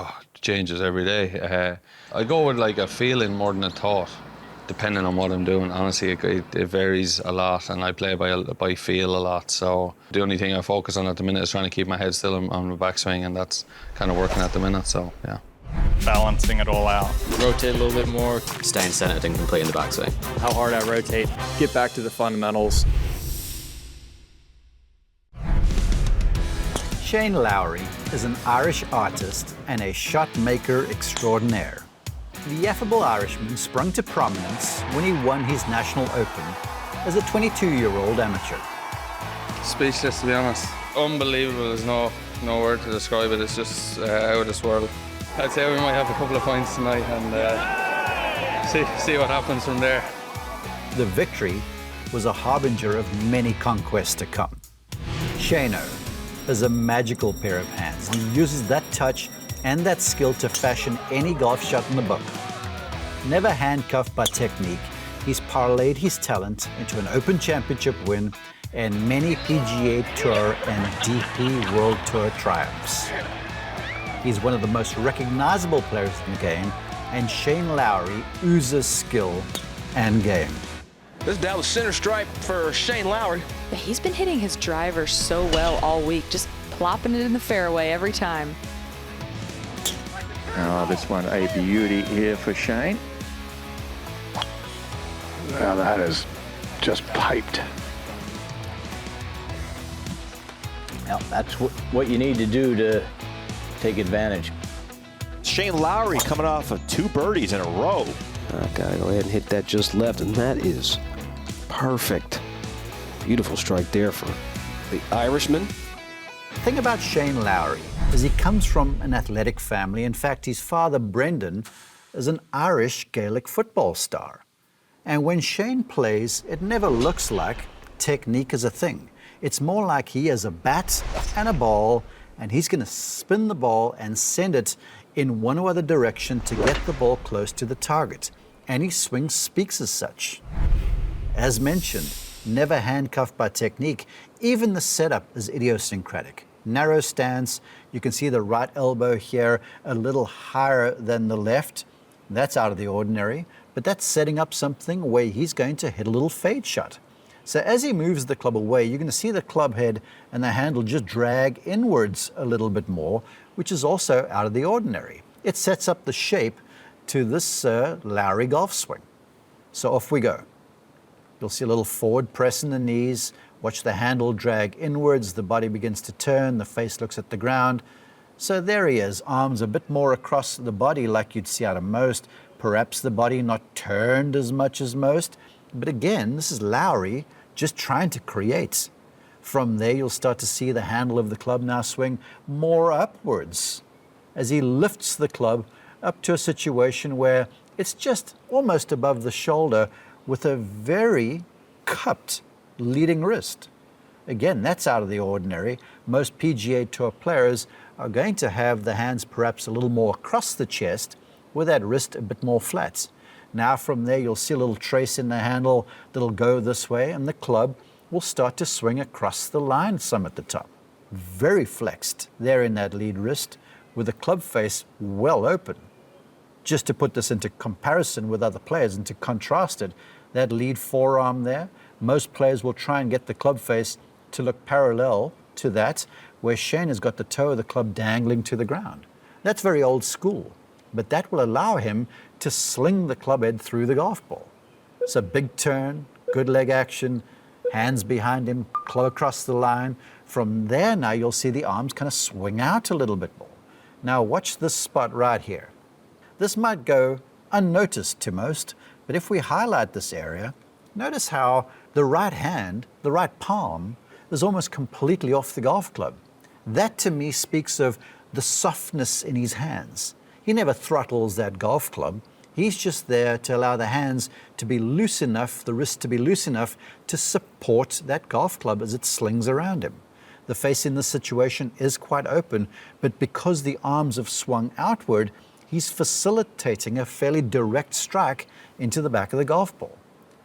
it changes every day. I go with like a feeling more than a thought, depending on what I'm doing. Honestly, it varies a lot, and I play by feel a lot. So the only thing I focus on at the minute is trying to keep my head still on the backswing, and that's kind of working at the minute. So yeah. Balancing it all out. Rotate a little bit more. Staying centered and complete in the backswing. How hard I rotate. Get back to the fundamentals. Shane Lowry is an Irish artist and a shot maker extraordinaire. The affable Irishman sprung to prominence when he won his National Open as a 22-year-old amateur. Speechless, to be honest. Unbelievable. There's no word to describe it. It's just out of this world. I'd say we might have a couple of points tonight and see what happens from there. The victory was a harbinger of many conquests to come. Shano is a magical pair of hands. He uses that touch and that skill to fashion any golf shot in the book. Never handcuffed by technique, he's parlayed his talent into an Open Championship win and many PGA Tour and DP World Tour triumphs. He's one of the most recognizable players in the game, and Shane Lowry oozes skill and game. This is down the center stripe for Shane Lowry. He's been hitting his driver so well all week, just plopping it in the fairway every time. Oh, this one a beauty here for Shane. Now that is just piped. Now, that's what you need to do to take advantage. Shane Lowry coming off of 2 birdies in a row. Gotta go ahead and hit that just left, and that is perfect. Beautiful strike there for the Irishman. The thing about Shane Lowry is he comes from an athletic family. In fact, his father, Brendan, is an Irish Gaelic football star. And when Shane plays, it never looks like technique is a thing. It's more like he has a bat and a ball, and he's going to spin the ball and send it in one or other direction to get the ball close to the target. And his swing speaks as such. As mentioned, never handcuffed by technique. Even the setup is idiosyncratic. Narrow stance, you can see the right elbow here a little higher than the left. That's out of the ordinary, but that's setting up something where he's going to hit a little fade shot. So as he moves the club away, you're going to see the club head and the handle just drag inwards a little bit more, which is also out of the ordinary. It sets up the shape to this Lowry golf swing. So off we go. You'll see a little forward press in the knees, watch the handle drag inwards, the body begins to turn, the face looks at the ground. So there he is, arms a bit more across the body like you'd see out of most, perhaps the body not turned as much as most. But again, this is Lowry just trying to create. From there, you'll start to see the handle of the club now swing more upwards as he lifts the club up to a situation where it's just almost above the shoulder with a very cupped leading wrist. Again, that's out of the ordinary. Most PGA Tour players are going to have the hands perhaps a little more across the chest with that wrist a bit more flat. Now from there, you'll see a little trace in the handle that'll go this way, and the club will start to swing across the line some at the top. Very flexed there in that lead wrist with the club face well open. Just to put this into comparison with other players and to contrast it, that lead forearm there, most players will try and get the club face to look parallel to that, where Shane has got the toe of the club dangling to the ground. That's very old school, but that will allow him to sling the club head through the golf ball. It's a big turn, good leg action, hands behind him, club across the line. From there now you'll see the arms kind of swing out a little bit more. Now watch this spot right here. This might go unnoticed to most, but if we highlight this area, notice how the right hand, the right palm, is almost completely off the golf club. That to me speaks of the softness in his hands. He never throttles that golf club. He's just there to allow the hands to be loose enough, the wrist to be loose enough to support that golf club as it slings around him. The face in this situation is quite open, but because the arms have swung outward, he's facilitating a fairly direct strike into the back of the golf ball.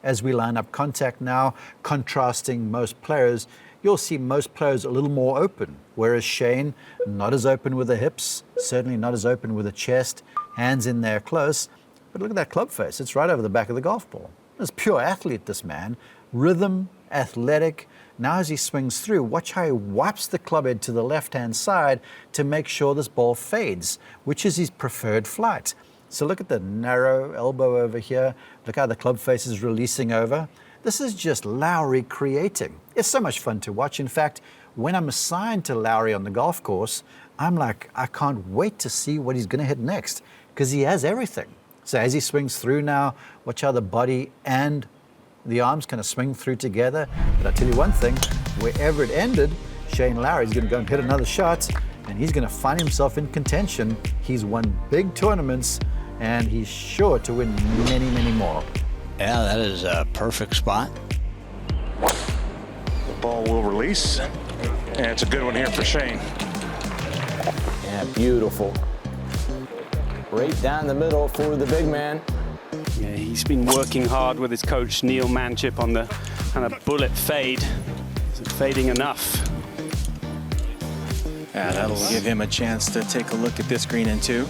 As we line up contact now, contrasting most players, you'll see most players a little more open, whereas Shane, not as open with the hips, certainly not as open with the chest, hands in there close. But look at that club face. It's right over the back of the golf ball. It's pure athlete, this man. Rhythm, athletic. Now as he swings through, watch how he wipes the club head to the left-hand side to make sure this ball fades, which is his preferred flight. So look at the narrow elbow over here. Look how the club face is releasing over. This is just Lowry creating. It's so much fun to watch. In fact, when I'm assigned to Lowry on the golf course, I'm like, I can't wait to see what he's going to hit next, because he has everything. So as he swings through now, watch how the body and the arms kind of swing through together. But I'll tell you one thing, wherever it ended, Shane Lowry is going to go and hit another shot, and he's going to find himself in contention. He's won big tournaments, and he's sure to win many, many more. Yeah, that is a perfect spot. The ball will release, and it's a good one here for Shane. Yeah, beautiful. Right down the middle for the big man. Yeah, he's been working hard with his coach, Neil Manchip, on the kind of bullet fade. Is it fading enough? Yeah, that'll give him a chance to take a look at this green in two.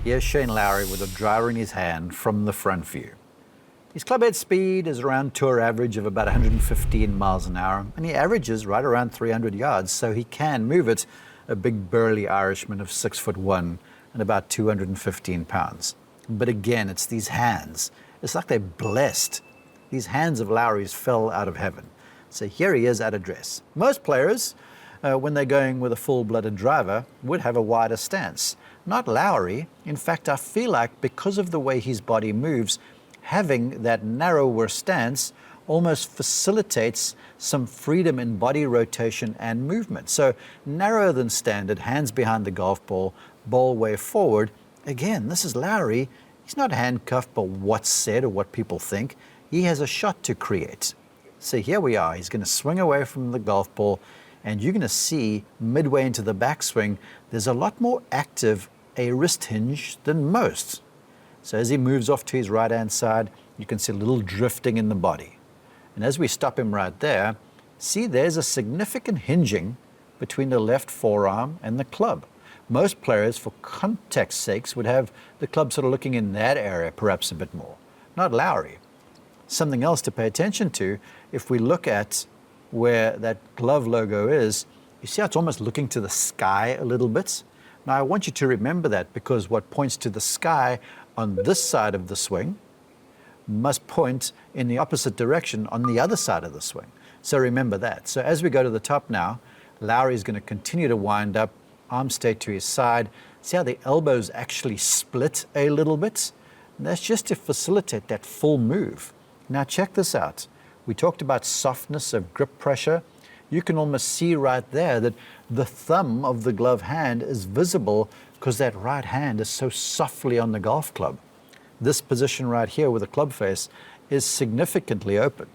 Here's Shane Lowry with a driver in his hand from the front view. His clubhead speed is around tour average of about 115 miles an hour, and he averages right around 300 yards, so he can move it, a big burly Irishman of 6'1" and about 215 pounds. But again, it's these hands. It's like they're blessed. These hands of Lowry's fell out of heaven. So here he is at address. Most players, when they're going with a full-blooded driver, would have a wider stance. Not Lowry. In fact, I feel like because of the way his body moves, having that narrower stance almost facilitates some freedom in body rotation and movement. So narrower than standard, hands behind the golf ball, ball way forward. Again, this is Lowry. He's not handcuffed by what's said or what people think. He has a shot to create. So here we are. He's going to swing away from the golf ball, and you're going to see midway into the backswing, there's a lot more active a wrist hinge than most. So as he moves off to his right-hand side, you can see a little drifting in the body. And as we stop him right there, see there's a significant hinging between the left forearm and the club. Most players, for contact's sakes, would have the club sort of looking in that area, perhaps a bit more. Not Lowry. Something else to pay attention to, if we look at where that glove logo is, you see how it's almost looking to the sky a little bit? Now, I want you to remember that, because what points to the sky on this side of the swing must point in the opposite direction on the other side of the swing. So remember that. So as we go to the top now, Lowry is going to continue to wind up, arm stay to his side. See how the elbows actually split a little bit? And that's just to facilitate that full move. Now check this out. We talked about softness of grip pressure. You can almost see right there that the thumb of the glove hand is visible because that right hand is so softly on the golf club. This position right here with the club face is significantly open.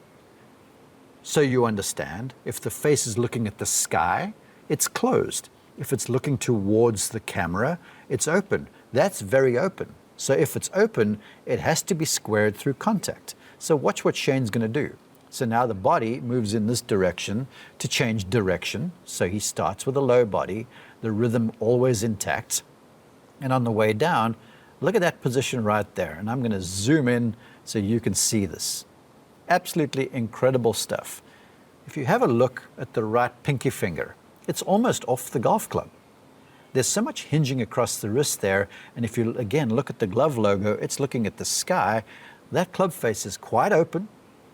So you understand, if the face is looking at the sky, it's closed. If it's looking towards the camera, it's open. That's very open. So if it's open, it has to be squared through contact. So watch what Shane's going to do. So now the body moves in this direction to change direction. So he starts with a low body, the rhythm always intact. And on the way down, look at that position right there. And I'm going to zoom in so you can see this. Absolutely incredible stuff. If you have a look at the right pinky finger, it's almost off the golf club. There's so much hinging across the wrist there. And if you, again, look at the glove logo, it's looking at the sky. That club face is quite open.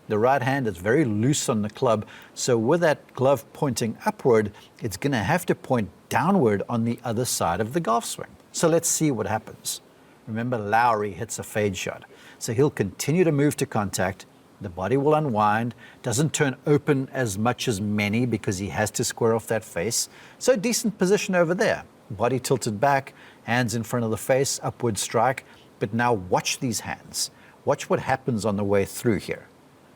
The right hand is very loose on the club. So with that glove pointing upward, it's going to have to point downward on the other side of the golf swing. So let's see what happens. Remember, Lowry hits a fade shot. So he'll continue to move to contact. The body will unwind, doesn't turn open as much as many because he has to square off that face. So decent position over there. Body tilted back, hands in front of the face, upward strike. But now watch these hands. Watch what happens on the way through here.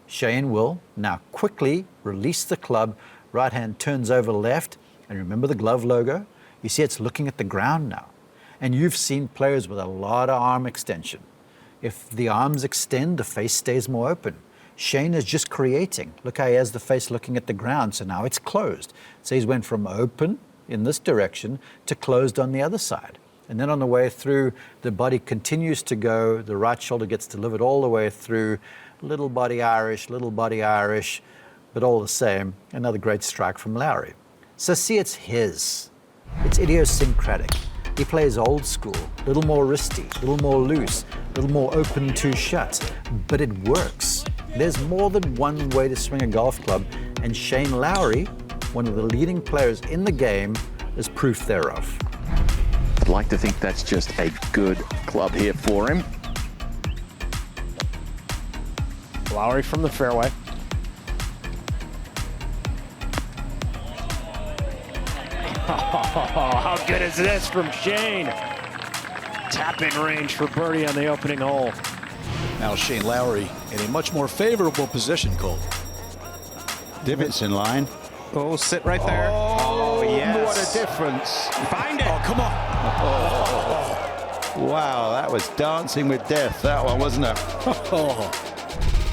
Shane will now quickly release the club. Right hand turns over left. And remember the glove logo? You see it's looking at the ground now. And you've seen players with a lot of arm extension. If the arms extend, the face stays more open. Shane is just creating. Look how he has the face looking at the ground, so now it's closed. So he's went from open in this direction to closed on the other side. And then on the way through, the body continues to go, the right shoulder gets delivered all the way through, little body Irish, but all the same, another great strike from Lowry. So see, it's his. It's idiosyncratic. He plays old school, a little more wristy, a little more loose, a little more open to shut, but it works. There's more than one way to swing a golf club, and Shane Lowry, one of the leading players in the game, is proof thereof. I'd like to think that's just a good club here for him. Lowry from the fairway. How good is this from Shane? Tap-in range for birdie on the opening hole. Now Shane Lowry in a much more favorable position, Cole. Divots in line. Oh, sit right there. Oh, yes. What a difference. Find it. Oh, come on. Oh. Wow, that was dancing with death, that one, wasn't it?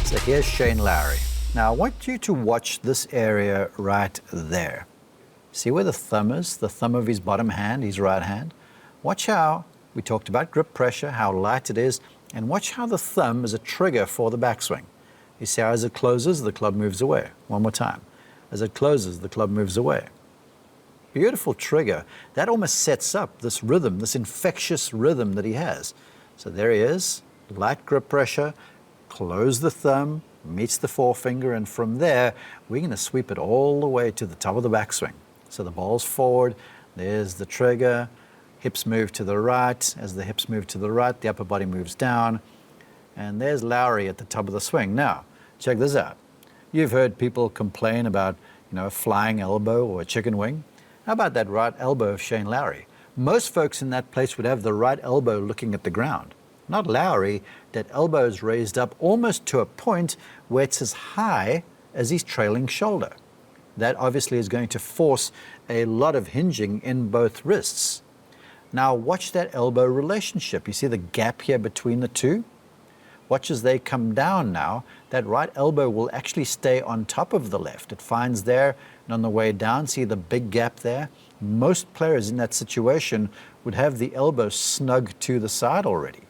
So here's Shane Lowry. Now I want you to watch this area right there. See where the thumb is? The thumb of his bottom hand, his right hand. Watch how, we talked about grip pressure, how light it is, and watch how the thumb is a trigger for the backswing. You see how as it closes, the club moves away. One more time. As it closes, the club moves away. Beautiful trigger. That almost sets up this rhythm, this infectious rhythm that he has. So there he is, light grip pressure, close the thumb, meets the forefinger, and from there, we're going to sweep it all the way to the top of the backswing. So the ball's forward, there's the trigger, hips move to the right. As the hips move to the right, the upper body moves down, and there's Lowry at the top of the swing. Now, check this out. You've heard people complain about, a flying elbow or a chicken wing. How about that right elbow of Shane Lowry? Most folks in that place would have the right elbow looking at the ground. Not Lowry, that elbow is raised up almost to a point where it's as high as his trailing shoulder. That obviously is going to force a lot of hinging in both wrists. Now watch that elbow relationship. You see the gap here between the two? Watch as they come down now. That right elbow will actually stay on top of the left. It finds there, and on the way down, see the big gap there? Most players in that situation would have the elbow snug to the side already.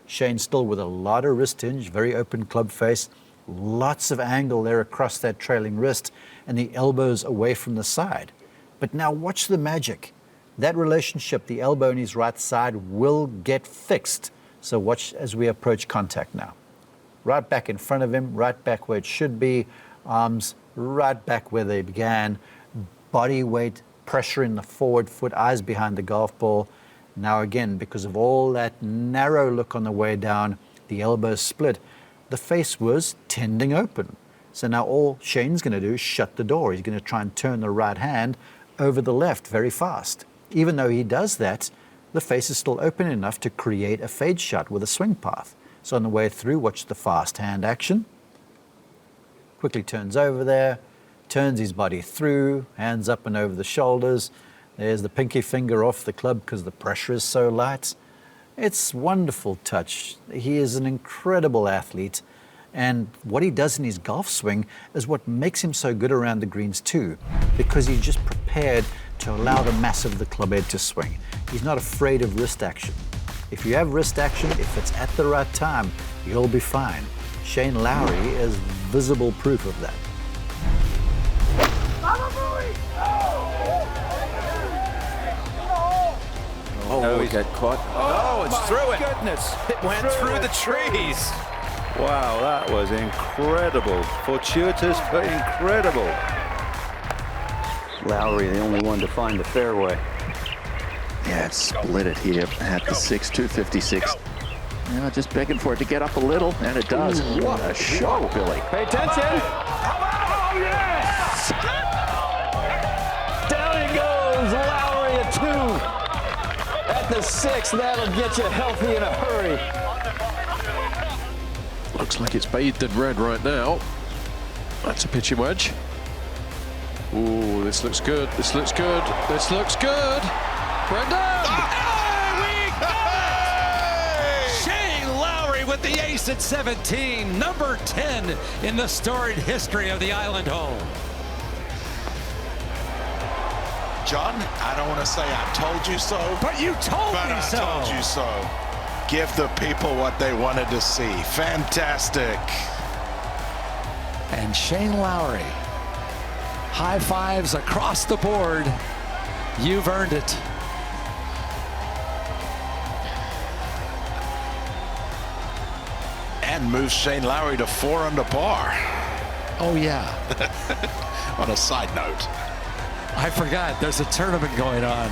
Shane still with a lot of wrist hinge, very open club face, lots of angle there across that trailing wrist, and the elbows away from the side. But now watch the magic. That relationship, the elbow in his right side, will get fixed. So watch as we approach contact now. Right back in front of him, right back where it should be, arms right back where they began, body weight, pressure in the forward foot, eyes behind the golf ball. Now again, because of all that narrow look on the way down, the elbow split, the face was tending open. So now all Shane's going to do is shut the door. He's going to try and turn the right hand over the left very fast. Even though he does that, the face is still open enough to create a fade shot with a swing path. So on the way through, watch the fast hand action. Quickly turns over there, turns his body through, hands up and over the shoulders. There's the pinky finger off the club because the pressure is so light. It's wonderful touch. He is an incredible athlete. And what he does in his golf swing is what makes him so good around the greens too, because he's just prepared to allow the mass of the club head to swing. He's not afraid of wrist action. If you have wrist action, if it's at the right time, you'll be fine. Shane Lowry is visible proof of that. Oh, he got caught. Oh, it's through it. Goodness. It went through the trees. Wow, that was incredible. Fortuitous, but incredible. Lowry, the only one to find the fairway. Yeah, it split it here at the 6-256. Yeah, just begging for it to get up a little, and it does. Ooh, what a shot, Billy. Pay attention. Oh, yes! Down he goes, Lowry at 2. At the 6, that'll get you healthy in a hurry. Looks like it's bathed in red right now. That's a pitching wedge. Ooh, this looks good. This looks good. This looks good. Brendan! Oh, we got it! Shane Lowry with the ace place at 17, number 10 in the storied history of the island hole. John, I don't want to say I told you so. But you told me so. But I told you so. Give the people what they wanted to see. Fantastic. And Shane Lowry. High fives across the board. You've earned it. And moves Shane Lowry to 4 under par. Oh, yeah. On a side note. I forgot there's a tournament going on.